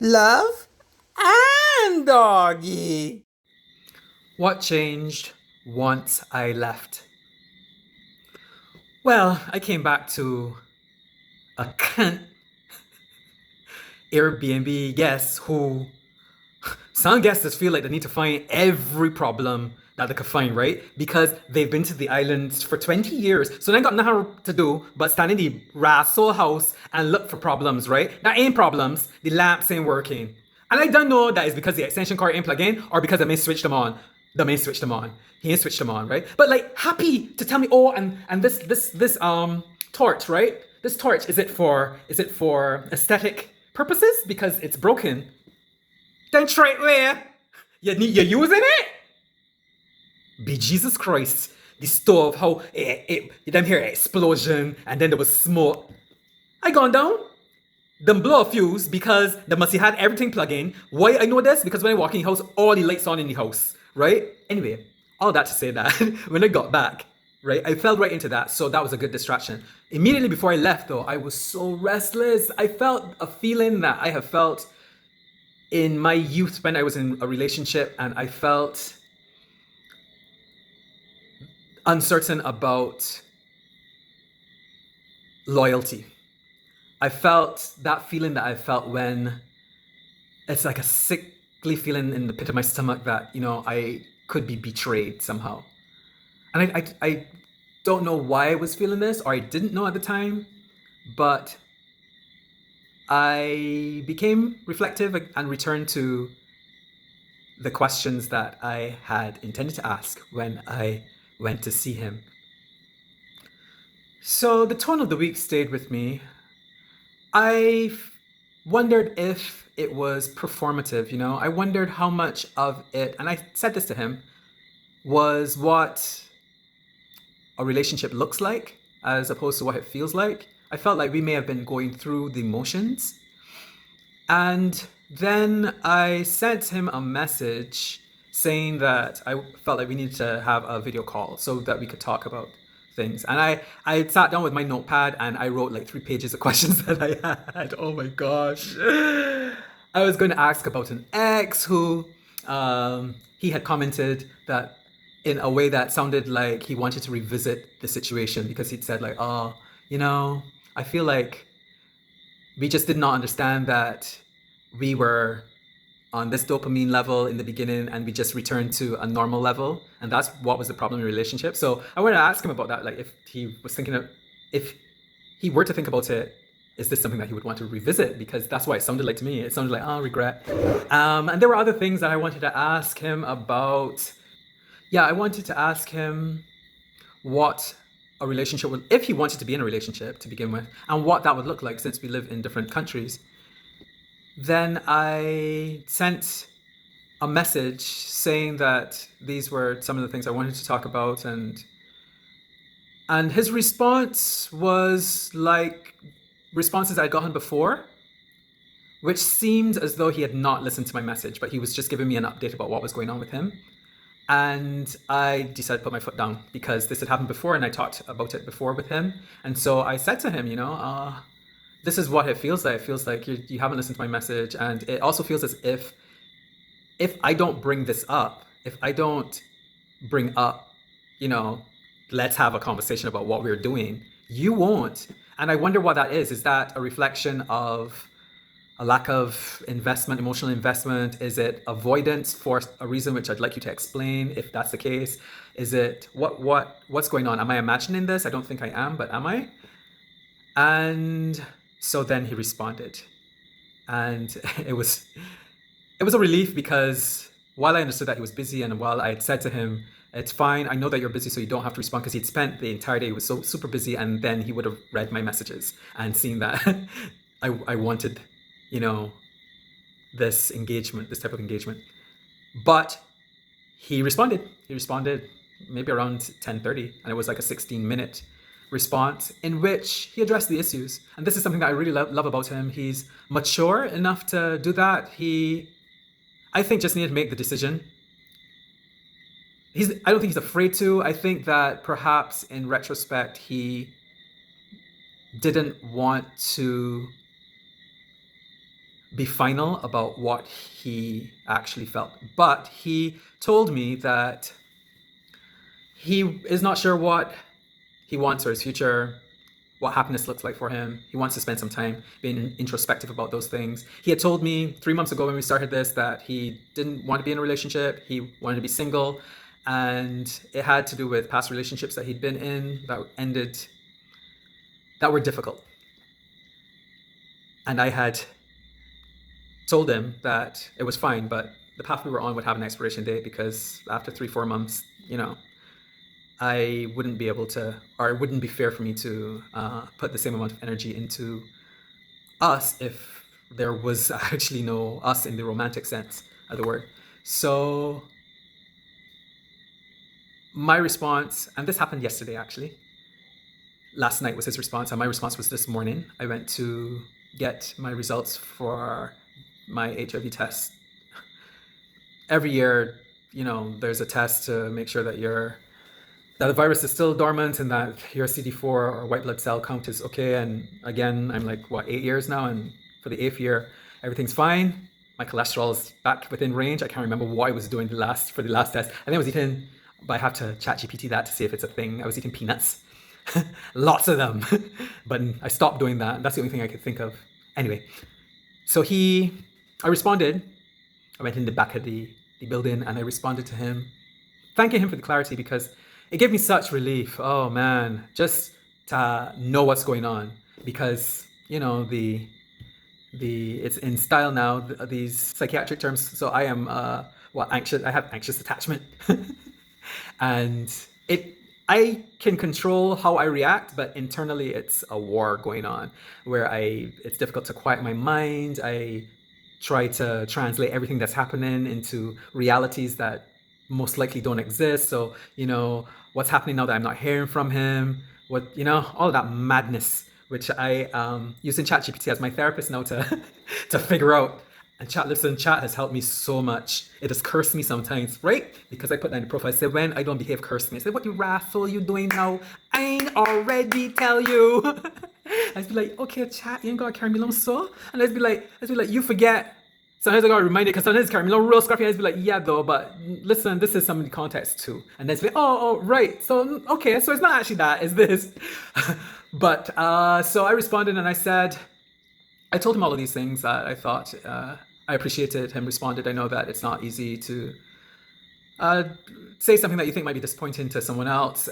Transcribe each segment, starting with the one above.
Love and doggy. What changed once I left? Well, I came back to a cunt Airbnb guest who some guests feel like they need to find every problem that they could find, right? Because they've been to the islands for 20 years. So they got nothing to do but stand in the rascal house and look for problems, right? That ain't problems. The lamps ain't working. And I don't know that is because the extension cord ain't plugged in or because the man switched them on. The man switched them on. He ain't switched them on, right? But like happy to tell me, oh, and this torch, right? This torch, is it for aesthetic purposes? Because it's broken. Then straight where you're using it? Be Jesus Christ. The stove, how you them hear explosion and then there was smoke. I gone down. Them blow a fuse because the must had everything plugged in. Why I know this? Because when I walk in the house, all the lights on in the house, right? Anyway, all that to say that when I got back, right, I fell right into that. So that was a good distraction. Immediately before I left, though, I was so restless. I felt a feeling that I have felt in my youth when I was in a relationship, and I felt uncertain about loyalty. I felt that feeling that I felt when it's like a sickly feeling in the pit of my stomach that, I could be betrayed somehow. And I don't know why I was feeling this, or I didn't know at the time, but I became reflective and returned to the questions that I had intended to ask when I went to see him. So the tone of the week stayed with me. I wondered if it was performative, I wondered how much of it, and I said this to him, was what a relationship looks like as opposed to what it feels like. I felt like we may have been going through the motions. And then I sent him a message saying that I felt like we needed to have a video call so that we could talk about things. And I sat down with my notepad and I wrote like 3 pages of questions that I had. Oh my gosh. I was going to ask about an ex who he had commented that in a way that sounded like he wanted to revisit the situation because he'd said like, oh, I feel like we just did not understand that we were on this dopamine level in the beginning and we just returned to a normal level, and that's what was the problem in the relationship. So I wanted to ask him about that, like if he was thinking of, if he were to think about it, is this something that he would want to revisit? Because that's what it sounded like to me. It sounded like, oh, regret. And there were other things that I wanted to ask him about. Yeah, I wanted to ask him what a relationship would, if he wanted to be in a relationship to begin with, and what that would look like since we live in different countries. Then I sent a message saying that these were some of the things I wanted to talk about, and his response was like responses I'd gotten before, which seemed as though he had not listened to my message, but he was just giving me an update about what was going on with him. And I decided to put my foot down because this had happened before and I talked about it before with him. And so I said to him, this is what it feels like. It feels like you haven't listened to my message. And it also feels as if I don't bring this up, if I don't bring up, let's have a conversation about what we're doing, you won't. And I wonder what that is. Is that a reflection of a lack of investment, emotional investment? Is it avoidance for a reason which I'd like you to explain if that's the case? Is it what's going on? Am I imagining this? I don't think I am, but am I? And so then he responded. And it was a relief because while I understood that he was busy and while I had said to him, it's fine, I know that you're busy, so you don't have to respond, because he'd spent the entire day, he was so super busy, and then he would have read my messages and seen that I wanted, you know, this engagement, this type of engagement. But he responded. He responded maybe around 10:30, and it was like a 16-minute response in which he addressed the issues. And this is something that I really love about him. He's mature enough to do that. I think, just needed to make the decision. I don't think he's afraid to. I think that perhaps in retrospect, he didn't want to be final about what he actually felt. But he told me that he is not sure what he wants for his future, what happiness looks like for him. He wants to spend some time being introspective about those things. He had told me 3 months ago when we started this that he didn't want to be in a relationship. He wanted to be single. And it had to do with past relationships that he'd been in that ended, that were difficult. And I had told him that it was fine, but the path we were on would have an expiration date because after 3-4 months, I wouldn't be able to, or it wouldn't be fair for me to put the same amount of energy into us if there was actually no us in the romantic sense of the word. So my response, and this happened yesterday actually, last night was his response, and my response was this morning. I went to get my results for my HIV test. Every year, there's a test to make sure that the virus is still dormant and that your CD4 or white blood cell count is okay. And again, I'm like, 8 years now? And for the 8th year, everything's fine. My cholesterol is back within range. I can't remember what I was doing for the last test. I think I was eating, but I have to chat GPT that to see if it's a thing. I was eating peanuts, lots of them, but I stopped doing that. That's the only thing I could think of. Anyway, so I responded. I went in the back of the building and I responded to him, thanking him for the clarity because it gave me such relief. Oh man, just to know what's going on because, it's in style now, these psychiatric terms. So I am, anxious. I have anxious attachment. And I can control how I react, but internally it's a war going on where it's difficult to quiet my mind. I try to translate everything that's happening into realities that most likely don't exist. So, what's happening now that I'm not hearing from him, all of that madness, which I using ChatGPT as my therapist now to to figure out. And chat has helped me so much. It has cursed me sometimes, right? Because I put that in the profile. I said, when I don't behave, curse me. I said, what you rascal you doing now? I ain't already tell you. I'd be like, okay, chat, you ain't gotta carry me along so. And I'd be like, you forget. Sometimes I gotta remind it because sometimes it's carry me along real scruffy. I'd be like, yeah, though, but listen, this is some of the context too. And then it's like, oh, right. So, okay, so it's not actually that, it's this. But, so I responded and I said, I told him all of these things that I thought I appreciated him responded. I know that it's not easy to say something that you think might be disappointing to someone else,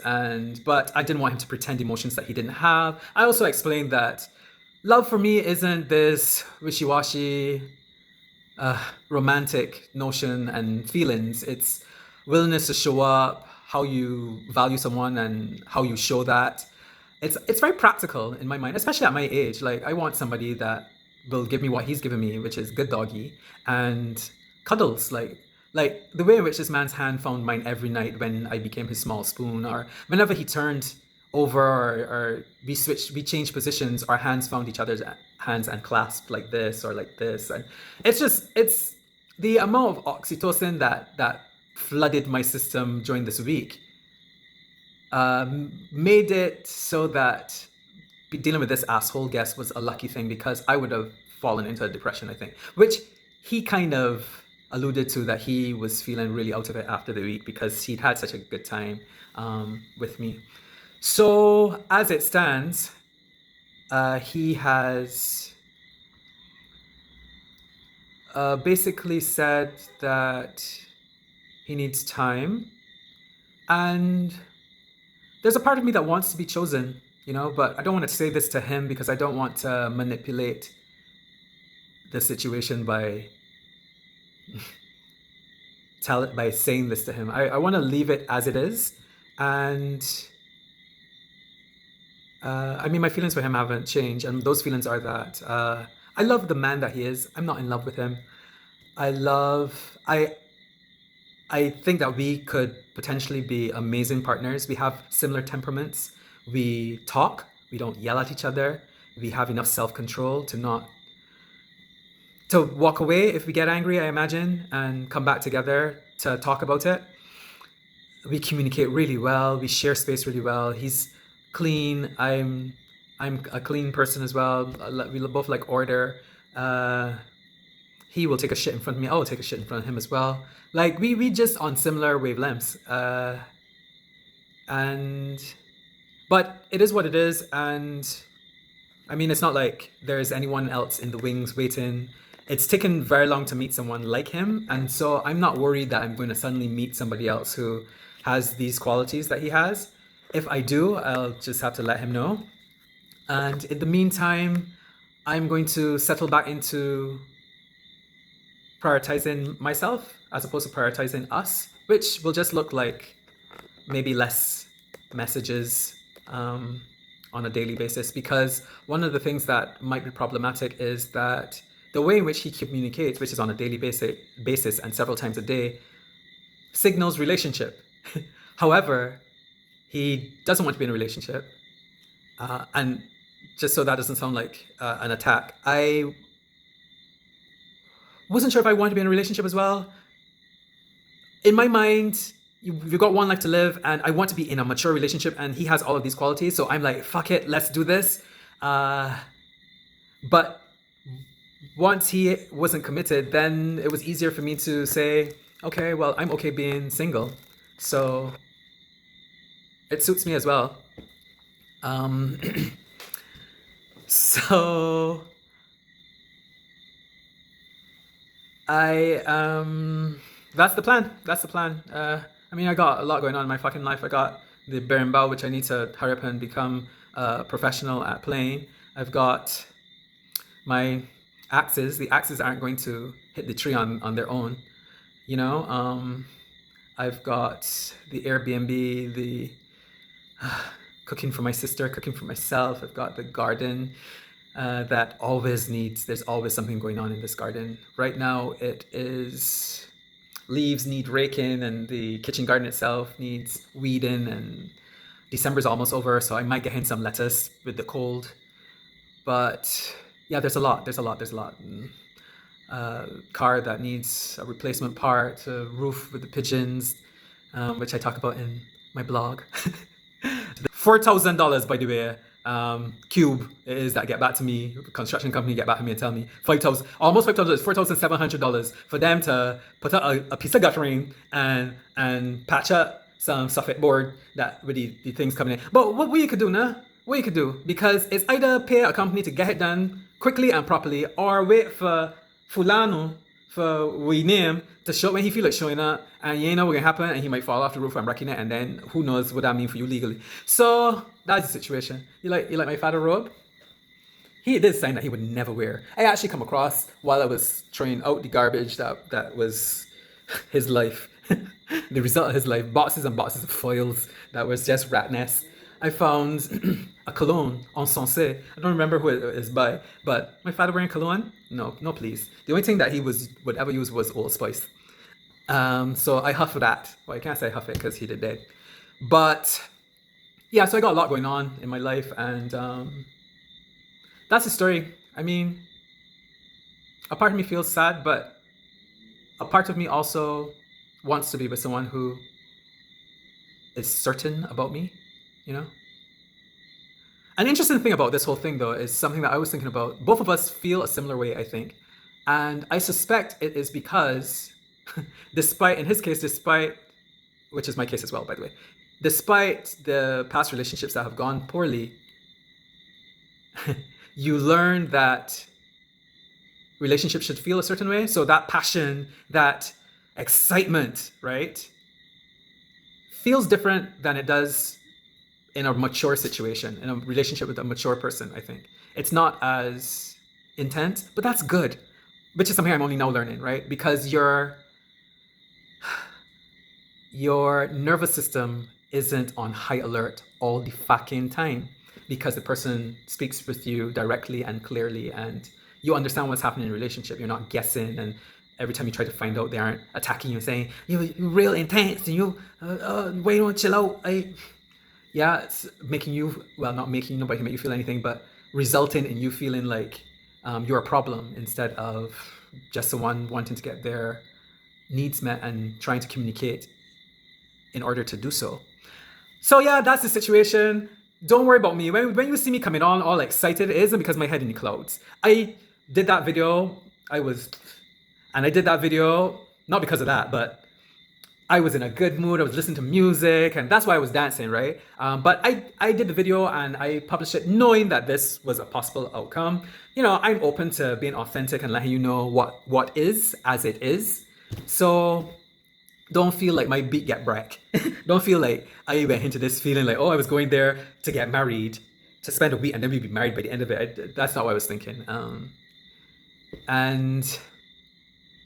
but I didn't want him to pretend emotions that he didn't have. I also explained that love for me isn't this wishy-washy romantic notion and feelings. It's willingness to show up, how you value someone and how you show that. It's very practical in my mind, especially at my age. Like, I want somebody that will give me what he's given me, which is good doggy and cuddles. Like the way in which this man's hand found mine every night when I became his small spoon, or whenever he turned over or we changed positions, our hands found each other's hands and clasped like this or like this. And it's the amount of oxytocin that flooded my system during this week made it so that dealing with this asshole guest was a lucky thing, because I would have fallen into a depression, I think, which he kind of alluded to, that he was feeling really out of it after the week because he'd had such a good time with me. So as it stands, he has basically said that he needs time, and there's a part of me that wants to be chosen, but I don't want to say this to him because I don't want to manipulate the situation by saying this to him. I want to leave it as it is, and my feelings for him haven't changed, and those feelings are that I love the man that he is. I'm not in love with him. I think that we could potentially be amazing partners. We have similar temperaments. We talk. We don't yell at each other. We have enough self-control to walk away if we get angry, I imagine, and come back together to talk about it. We communicate really well. We share space really well. He's clean. I'm a clean person as well. We both like order. he will take a shit in front of me. I will take a shit in front of him as well. Like we just on similar wavelengths. And but it is what it is, and I mean, it's not like there's anyone else in the wings waiting. It's taken very long to meet someone like him, and so I'm not worried that I'm going to suddenly meet somebody else who has these qualities that he has. If I do, I'll just have to let him know. And in the meantime, I'm going to settle back into prioritizing myself as opposed to prioritizing us, which will just look like maybe less messages on a daily basis, because one of the things that might be problematic is that the way in which he communicates, which is on a daily basis and several times a day, signals relationship. However, he doesn't want to be in a relationship. And just so that doesn't sound like an attack, I wasn't sure if I wanted to be in a relationship as well. In my mind, you've got one life to live, and I want to be in a mature relationship, and he has all of these qualities, so I'm like, fuck it, let's do this. But once he wasn't committed, then it was easier for me to say, okay, well, I'm okay being single, so it suits me as well. So that's the plan. That's the plan. I mean, I got a lot going on in my fucking life. I got the berimbau, which I need to hurry up and become a professional at playing. I've got my axes. The axes aren't going to hit the tree on their own, you know. I've got the Airbnb, the cooking for my sister, cooking for myself. I've got the garden that always needs, there's always something going on in this garden. Right now it is, leaves need raking, and the kitchen garden itself needs weeding, and December's almost over, so I might get in some lettuce with the cold. But yeah, there's a lot. Car that needs a replacement part, a roof with the pigeons, which I talk about in my blog. $4,000, by the way, cube is that get back to me, construction company get back to me and tell me 5,000, almost $5,000, $4,700 for them to put out a piece of guttering and patch up some soffit board that with the things coming in. But what you could do now? What you could do? Because it's either pay a company to get it done quickly and properly, or wait for Fulano, for we name, to show when he feel like showing up, and you know what's gonna happen, and he might fall off the roof and wrecking it, and then who knows what that means for you legally. So that's the situation. You like my father robe? He did sign that he would never wear. I actually come across while I was throwing out the garbage that was his life, the result of his life, boxes and boxes of foils that was just rat nests. I found a cologne, Encensé. I don't remember who it is by, but my father wearing cologne? No, please. The only thing that he would ever use was Old Spice. So I huff that. Well, I can't say huff it because he did that. But yeah, so I got a lot going on in my life, and that's the story. I mean, a part of me feels sad, but a part of me also wants to be with someone who is certain about me, you know? An interesting thing about this whole thing, though, is something that I was thinking about. Both of us feel a similar way, I think. And I suspect it is because, in his case, which is my case as well, by the way, despite the past relationships that have gone poorly, you learn that relationships should feel a certain way. So that passion, that excitement, right, feels different than it does in a mature situation, in a relationship with a mature person, I think. It's not as intense, but that's good, which is something I'm only now learning, right? Because your nervous system isn't on high alert all the fucking time, because the person speaks with you directly and clearly, and you understand what's happening in a relationship. You're not guessing, and every time you try to find out, they aren't attacking you and saying, you're real intense, and you, why don't chill out? Yeah, it's making you, well, not making nobody make you feel anything, but resulting in you feeling like you're a problem instead of just someone wanting to get their needs met and trying to communicate in order to do so. So yeah, that's the situation. Don't worry about me. When you see me coming on all excited, it isn't because my head in the clouds. I did that video. I was And I did that video, not because of that, but I was in a good mood. I was listening to music, and that's why I was dancing, right? But I did the video and I published it knowing that this was a possible outcome. You know, I'm open to being authentic and letting you know what is as it is. So don't feel like my beat get break. Don't feel like I went into this feeling like, oh, I was going there to get married, to spend a week and then we'd be married by the end of it. That's not what I was thinking. And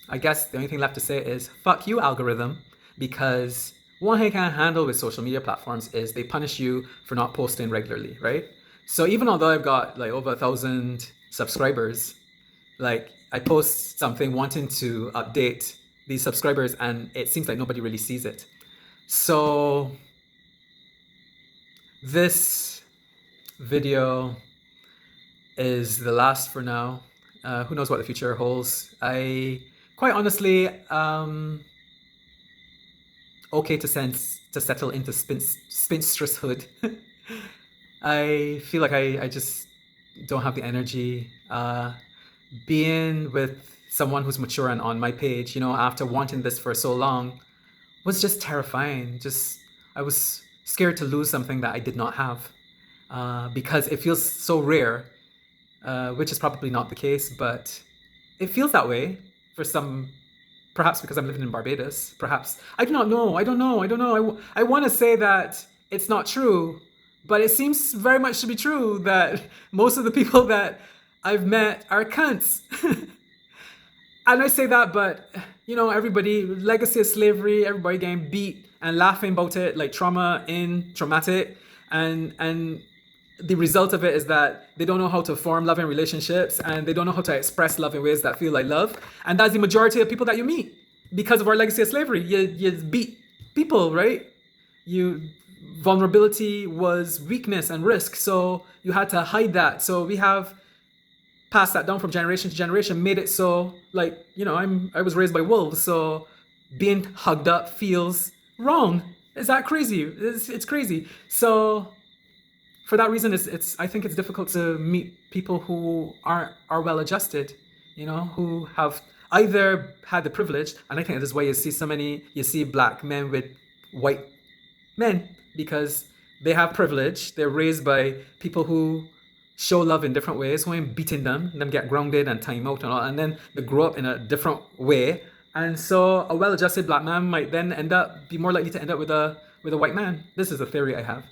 I guess the only thing left to say is fuck you, algorithm, because one thing I can't handle with social media platforms is they punish you for not posting regularly, right? So even although I've got like over 1,000 subscribers, like I post something wanting to update these subscribers and it seems like nobody really sees it. So this video is the last for now. Who knows what the future holds? I quite honestly, okay to settle into spinsterhood. I feel like I just don't have the energy. Being with someone who's mature and on my page, you know, after wanting this for so long, was just terrifying. Just I was scared to lose something that I did not have, because it feels so rare, which is probably not the case, but it feels that way for some. Perhaps because I'm living in Barbados. Perhaps I do not know. I don't know. I don't know. I want to say that it's not true, but it seems very much to be true that most of the people that I've met are cunts. And I say that, but you know, everybody, legacy of slavery, everybody getting beat and laughing about it like traumatic, and the result of it is that they don't know how to form loving relationships and they don't know how to express love in ways that feel like love. And that's the majority of people that you meet because of our legacy of slavery. You beat people, right? Vulnerability was weakness and risk, so you had to hide that. So we have passed that down from generation to generation, made it so, like, you know, I was raised by wolves, so being hugged up feels wrong. Is that crazy? It's crazy. So for that reason, it's I think it's difficult to meet people who are well adjusted, you know, who have either had the privilege, and I think this is why you see black men with white men, because they have privilege. They're raised by people who show love in different ways, who ain't beating them get grounded and time out and all, and then they grow up in a different way. And so a well-adjusted black man might then be more likely to end up with a white man. This is a theory I have.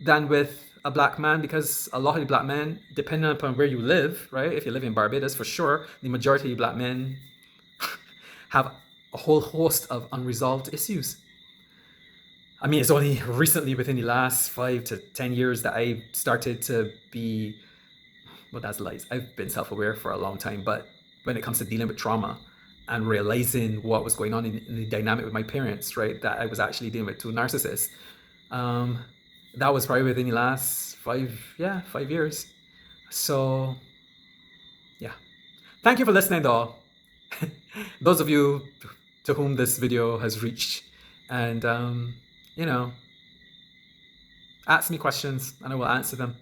Than with a black man, because a lot of the black men, depending upon where you live, right? If you live in Barbados, for sure, the majority of black men have a whole host of unresolved issues. I mean, it's only recently, within the last 5 to 10 years, that I started to be, well, that's lies. I've been self-aware for a long time, but when it comes to dealing with trauma and realizing what was going on in the dynamic with my parents, right, that I was actually dealing with two narcissists, that was probably within the last 5 years. So, yeah. Thank you for listening, though. Those of you to whom this video has reached, and you know, ask me questions and I will answer them.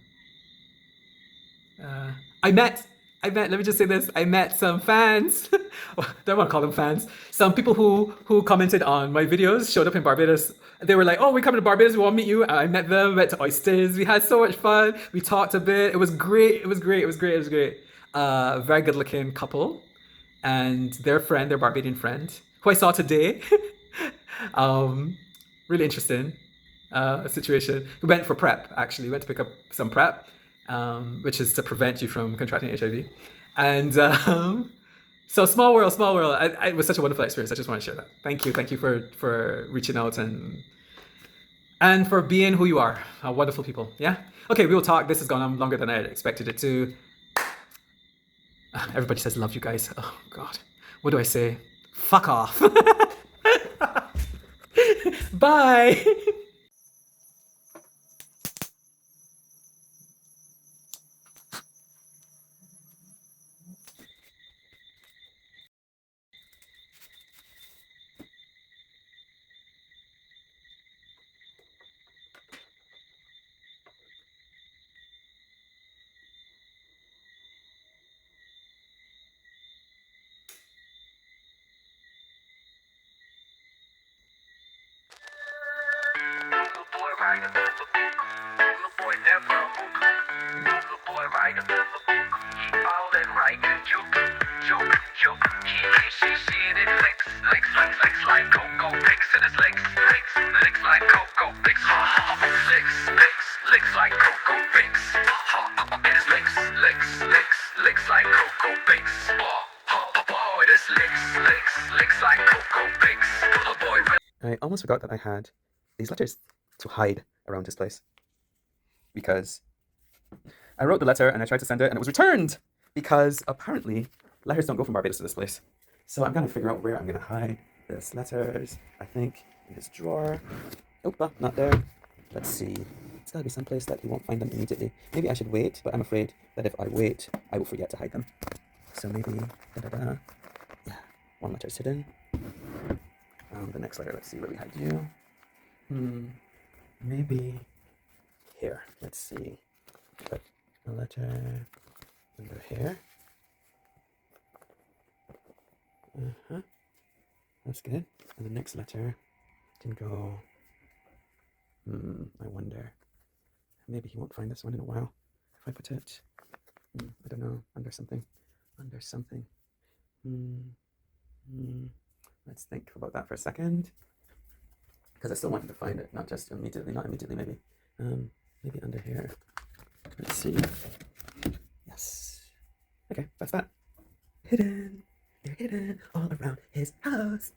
I met, let me just say this, I met some fans, don't want to call them fans, some people who commented on my videos, showed up in Barbados. They were like, oh, we're coming to Barbados, we want to meet you. And I met them, went to Oysters, we had so much fun, we talked a bit, it was great. Very good looking couple, and their friend, their Barbadian friend, who I saw today. Really interesting situation. We went for prep, actually. We went to pick up some prep, which is to prevent you from contracting HIV. And so small world, small world. It was such a wonderful experience. I just want to share that. Thank you for reaching out and for being who you are. Wonderful people. Yeah. Okay, we will talk. This has gone on longer than I had expected it to. Everybody says love you guys. Oh God, what do I say? Fuck off. Bye. Little boy never book. Little boy write a book. He all and write and joke. He and it legs like Coco picks in his legs like Coco picks. Legs like Coco picks. And his legs like Coco picks. Boy, this legs like Coco picks. Little boy. I almost forgot that I had these letters to hide around his place, because I wrote the letter and I tried to send it and it was returned, because apparently letters don't go from Barbados to this place. So I'm gonna figure out where I'm gonna hide this letters. I think in his drawer. Oh, not there. Let's see. It's gotta be someplace that he won't find them immediately. Maybe I should wait, but I'm afraid that if I wait, I will forget to hide them. So maybe, yeah, one letter's hidden. The next letter, let's see where we hide you. Maybe here. Let's see. Put a letter under here. That's good. And the next letter can go. I wonder. Maybe he won't find this one in a while. If I put it, I don't know, under something. Let's think about that for a second, because I still want him to find it, not immediately, maybe. Maybe under here. Let's see. Yes. Okay, that's that. Hidden. They're hidden all around his house.